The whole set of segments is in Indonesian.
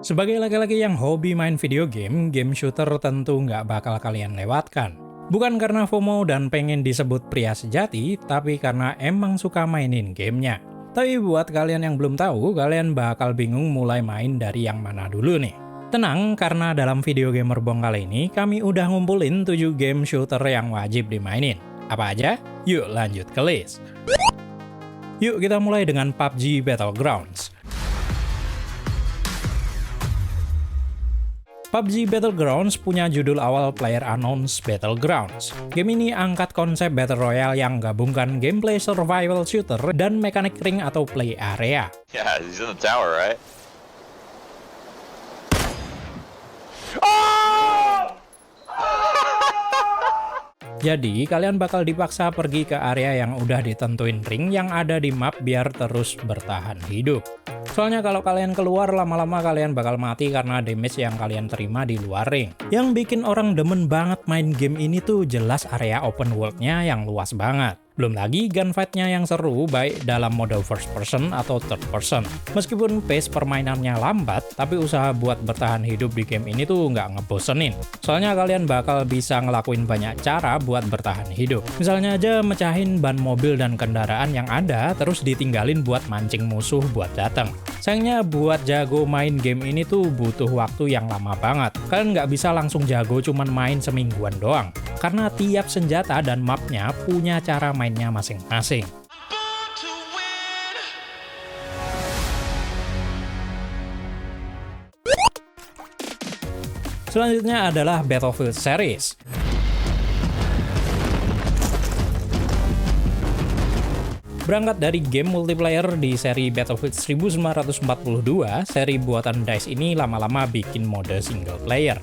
Sebagai laki-laki yang hobi main video game, game shooter tentu nggak bakal kalian lewatkan. Bukan karena FOMO dan pengen disebut pria sejati, tapi karena emang suka mainin gamenya. Tapi buat kalian yang belum tahu, kalian bakal bingung mulai main dari yang mana dulu nih. Tenang, karena dalam video Gamer Bong kali ini, kami udah ngumpulin 7 game shooter yang wajib dimainin. Apa aja? Yuk lanjut ke list. Yuk kita mulai dengan PUBG Battlegrounds. PUBG Battlegrounds punya judul awal PlayerUnknown's Battlegrounds. Game ini angkat konsep Battle Royale yang gabungkan gameplay survival shooter dan mekanik ring atau play area. Yeah, he's in the tower, right? Jadi, kalian bakal dipaksa pergi ke area yang udah ditentuin ring yang ada di map biar terus bertahan hidup. Soalnya kalau kalian keluar, lama-lama kalian bakal mati karena damage yang kalian terima di luar ring. Yang bikin orang demen banget main game ini tuh jelas area open world-nya yang luas banget. Belum lagi gunfight-nya yang seru baik dalam mode first person atau third person. Meskipun pace permainannya lambat, tapi usaha buat bertahan hidup di game ini tuh nggak ngebosenin. Soalnya kalian bakal bisa ngelakuin banyak cara buat bertahan hidup. Misalnya aja mecahin ban mobil dan kendaraan yang ada, terus ditinggalin buat mancing musuh buat datang. Sayangnya buat jago main game ini tuh butuh waktu yang lama banget. Kalian nggak bisa langsung jago cuman main semingguan doang. Karena tiap senjata dan mapnya punya cara mainnya masing-masing. Selanjutnya adalah Battlefield series. Berangkat dari game multiplayer di seri Battlefield 1942, seri buatan DICE ini lama-lama bikin mode single player.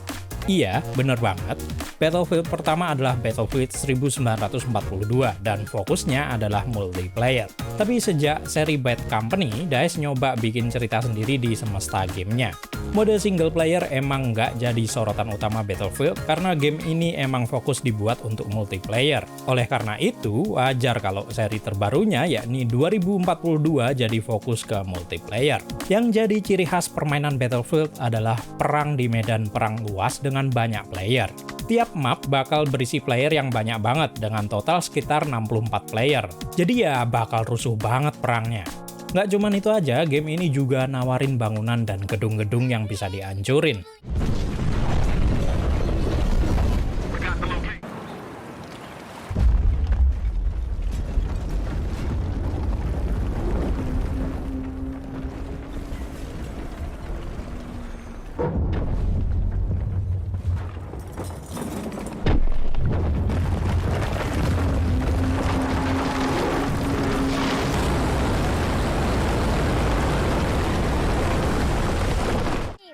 Iya, bener banget. Battlefield pertama adalah Battlefield 1942 dan fokusnya adalah multiplayer. Tapi sejak seri Bad Company, DICE nyoba bikin cerita sendiri di semesta gamenya. Mode single player emang nggak jadi sorotan utama Battlefield karena game ini emang fokus dibuat untuk multiplayer. Oleh karena itu, wajar kalau seri terbarunya yakni 2042 jadi fokus ke multiplayer. Yang jadi ciri khas permainan Battlefield adalah perang di medan perang luas dengan banyak player. Tiap map bakal berisi player yang banyak banget dengan total sekitar 64 player. Jadi ya bakal rusuh banget perangnya. Nggak cuman itu aja, game ini juga nawarin bangunan dan gedung-gedung yang bisa dihancurin.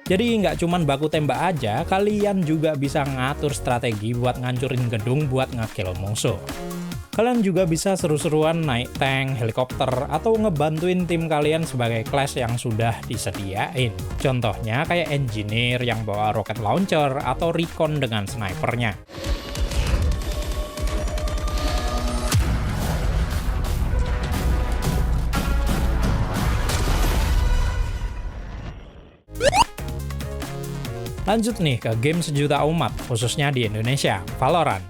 Jadi nggak cuman baku tembak aja, kalian juga bisa ngatur strategi buat ngancurin gedung buat ngekill musuh. Kalian juga bisa seru-seruan naik tank, helikopter, atau ngebantuin tim kalian sebagai class yang sudah disediain. Contohnya kayak engineer yang bawa rocket launcher atau recon dengan snipernya. Lanjut nih ke game sejuta umat, khususnya di Indonesia, Valorant.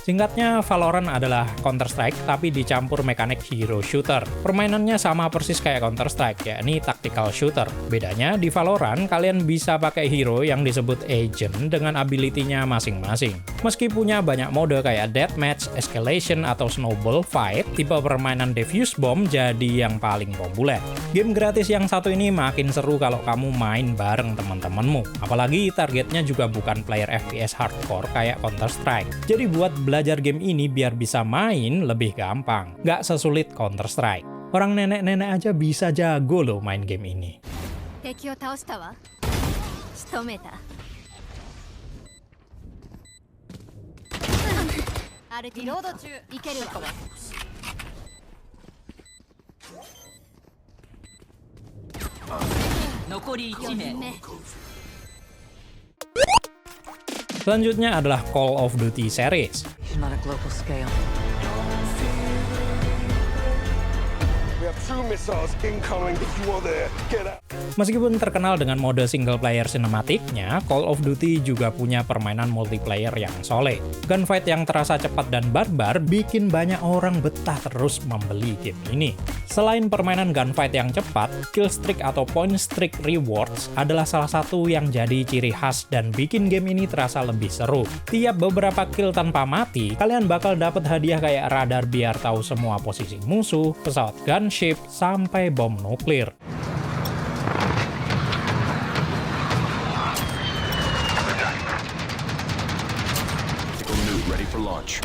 Singkatnya, Valorant adalah Counter-Strike tapi dicampur mekanik hero shooter. Permainannya sama persis kayak Counter-Strike, yakni tactical shooter. Bedanya, di Valorant kalian bisa pakai hero yang disebut agent dengan ability-nya masing-masing. Meski punya banyak mode kayak Deathmatch, Escalation, atau Snowball Fight, tipe permainan Defuse Bomb jadi yang paling populer. Game gratis yang satu ini makin seru kalau kamu main bareng teman-temanmu. Apalagi targetnya juga bukan player FPS hardcore kayak Counter-Strike. Jadi buat belajar game ini biar bisa main lebih gampang. Nggak sesulit Counter-Strike. Orang nenek-nenek aja bisa jago loh main game ini. Selanjutnya adalah Call of Duty series. Not a global scale. We have 2 missiles incoming. If you are there, get out. Meskipun terkenal dengan mode single player sinematiknya, Call of Duty juga punya permainan multiplayer yang solid. Gunfight yang terasa cepat dan barbar bikin banyak orang betah terus membeli game ini. Selain permainan gunfight yang cepat, kill streak atau point streak rewards adalah salah satu yang jadi ciri khas dan bikin game ini terasa lebih seru. Tiap beberapa kill tanpa mati, kalian bakal dapat hadiah kayak radar biar tahu semua posisi musuh, pesawat gunship, sampai bom nuklir. Ready for launch.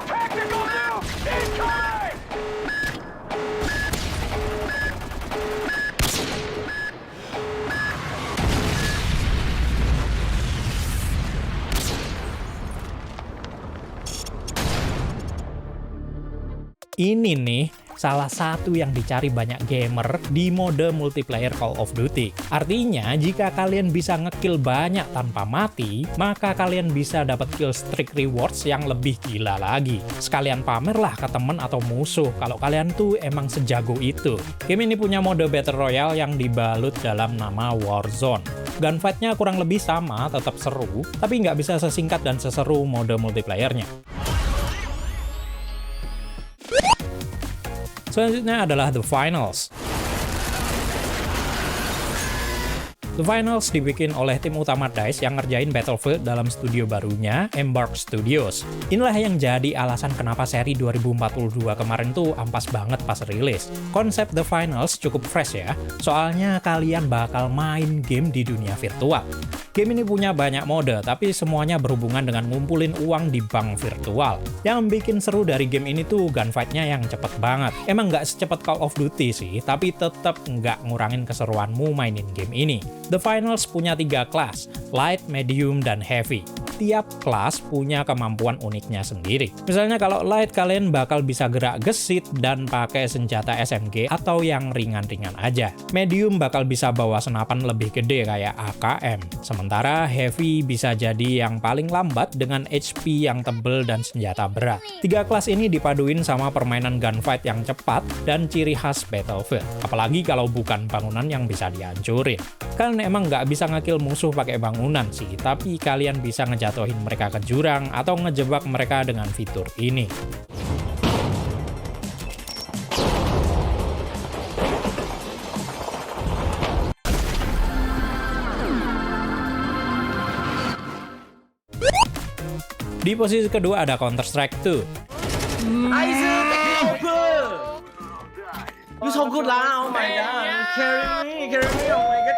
Tactical nuke incoming! Ini nih, salah satu yang dicari banyak gamer di mode multiplayer Call of Duty. Artinya, jika kalian bisa ngekill banyak tanpa mati, maka kalian bisa dapat kill streak rewards yang lebih gila lagi. Sekalian pamerlah ke temen atau musuh kalau kalian tuh emang sejago itu. Game ini punya mode Battle Royale yang dibalut dalam nama Warzone. Gunfight-nya kurang lebih sama, tetap seru, tapi nggak bisa sesingkat dan seseru mode multiplayernya. Selanjutnya adalah The Finals. The Finals dibikin oleh tim utama DICE yang ngerjain Battlefield dalam studio barunya, Embark Studios. Inilah yang jadi alasan kenapa seri 2042 kemarin tuh ampas banget pas rilis. Konsep The Finals cukup fresh ya, soalnya kalian bakal main game di dunia virtual. Game ini punya banyak mode, tapi semuanya berhubungan dengan ngumpulin uang di bank virtual. Yang bikin seru dari game ini tuh gunfight-nya yang cepet banget. Emang nggak secepat Call of Duty sih, tapi tetap nggak ngurangin keseruanmu mainin game ini. The Finals punya 3 kelas, Light, Medium, dan Heavy. Tiap kelas punya kemampuan uniknya sendiri. Misalnya kalau Light, kalian bakal bisa gerak gesit dan pakai senjata SMG atau yang ringan-ringan aja. Medium bakal bisa bawa senapan lebih gede kayak AKM. Sementara Heavy bisa jadi yang paling lambat dengan HP yang tebel dan senjata berat. 3 kelas ini dipaduin sama permainan gunfight yang cepat dan ciri khas Battlefield. Apalagi kalau bukan bangunan yang bisa dihancurin. Kalian emang nggak bisa ngekill musuh pakai bangunan sih, tapi kalian bisa ngejatuhin mereka ke jurang atau ngejebak mereka dengan fitur ini. Di posisi kedua ada Counter-Strike 2. You so good lah, oh my god. Carry me, oh my god.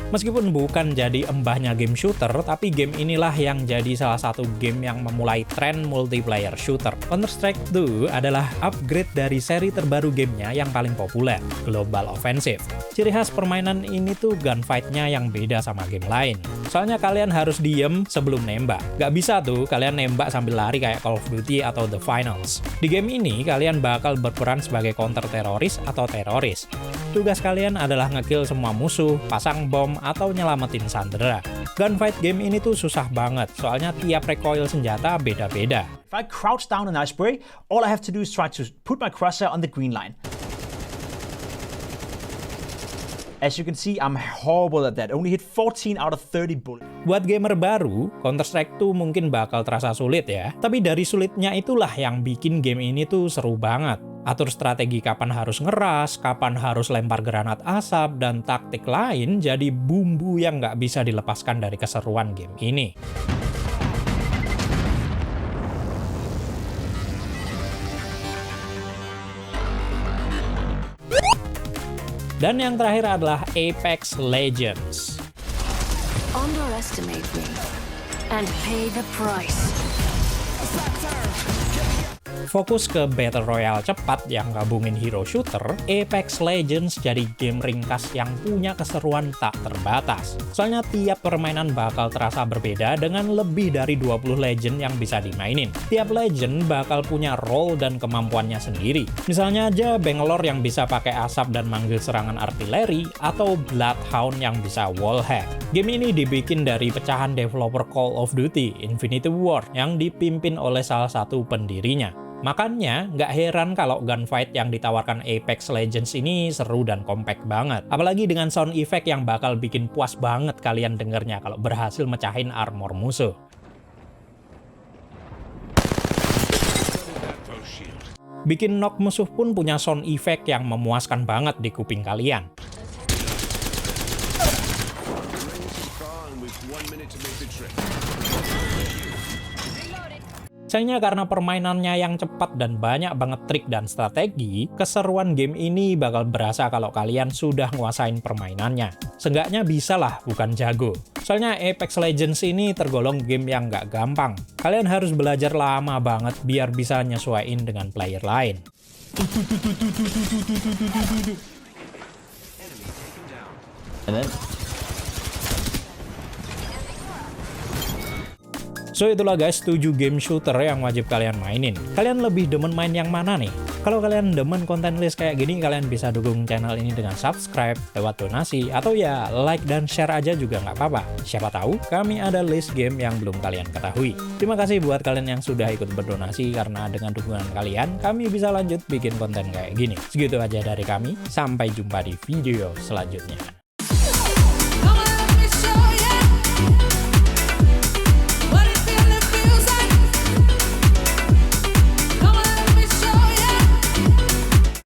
Meskipun bukan jadi embahnya game shooter, tapi game inilah yang jadi salah satu game yang memulai tren multiplayer shooter. Counter-Strike 2 adalah upgrade dari seri terbaru gamenya yang paling populer, Global Offensive. Ciri khas permainan ini tuh gunfight-nya yang beda sama game lain. Soalnya kalian harus diem sebelum nembak. Gak bisa tuh kalian nembak sambil lari kayak Call of Duty atau The Finals. Di game ini, kalian bakal berperan sebagai counter-teroris atau teroris. Tugas kalian adalah ngekill semua musuh, pasang bom, atau nyelamatin sandera. Gunfight game ini tuh susah banget, soalnya tiap recoil senjata beda-beda. If I crouch down an iceberg, all I have to do is try to put my crosshair on the green line. As you can see, I'm horrible at that. Only hit 14 out of 30 bullets. Buat gamer baru, Counter-Strike 2 mungkin bakal terasa sulit ya. Tapi dari sulitnya itulah yang bikin game ini tuh seru banget. Atur strategi kapan harus ngeras, kapan harus lempar granat asap, dan taktik lain jadi bumbu yang nggak bisa dilepaskan dari keseruan game ini. Dan yang terakhir adalah Apex Legends. Underestimate me and pay the price. Fokus ke Battle Royale cepat yang gabungin hero shooter, Apex Legends jadi game ringkas yang punya keseruan tak terbatas. Soalnya tiap permainan bakal terasa berbeda dengan lebih dari 20 legend yang bisa dimainin. Tiap legend bakal punya role dan kemampuannya sendiri. Misalnya aja Bangalore yang bisa pakai asap dan manggil serangan artileri, atau Bloodhound yang bisa wallhack. Game ini dibikin dari pecahan developer Call of Duty Infinity Ward yang dipimpin oleh salah satu pendirinya. Makanya, nggak heran kalau gunfight yang ditawarkan Apex Legends ini seru dan compact banget. Apalagi dengan sound effect yang bakal bikin puas banget kalian dengernya kalau berhasil mecahin armor musuh. Bikin knock musuh pun punya sound effect yang memuaskan banget di kuping kalian. Sayangnya karena permainannya yang cepat dan banyak banget trik dan strategi, keseruan game ini bakal berasa kalau kalian sudah nguasain permainannya. Seenggaknya bisa lah, bukan jago. Soalnya Apex Legends ini tergolong game yang nggak gampang. Kalian harus belajar lama banget biar bisa nyesuaiin dengan player lain. And then So itulah guys 7 game shooter yang wajib kalian mainin. Kalian lebih demen main yang mana nih? Kalau kalian demen konten list kayak gini, kalian bisa dukung channel ini dengan subscribe, lewat donasi, atau ya like dan share aja juga nggak apa-apa. Siapa tahu kami ada list game yang belum kalian ketahui. Terima kasih buat kalian yang sudah ikut berdonasi, karena dengan dukungan kalian, kami bisa lanjut bikin konten kayak gini. Segitu aja dari kami, sampai jumpa di video selanjutnya.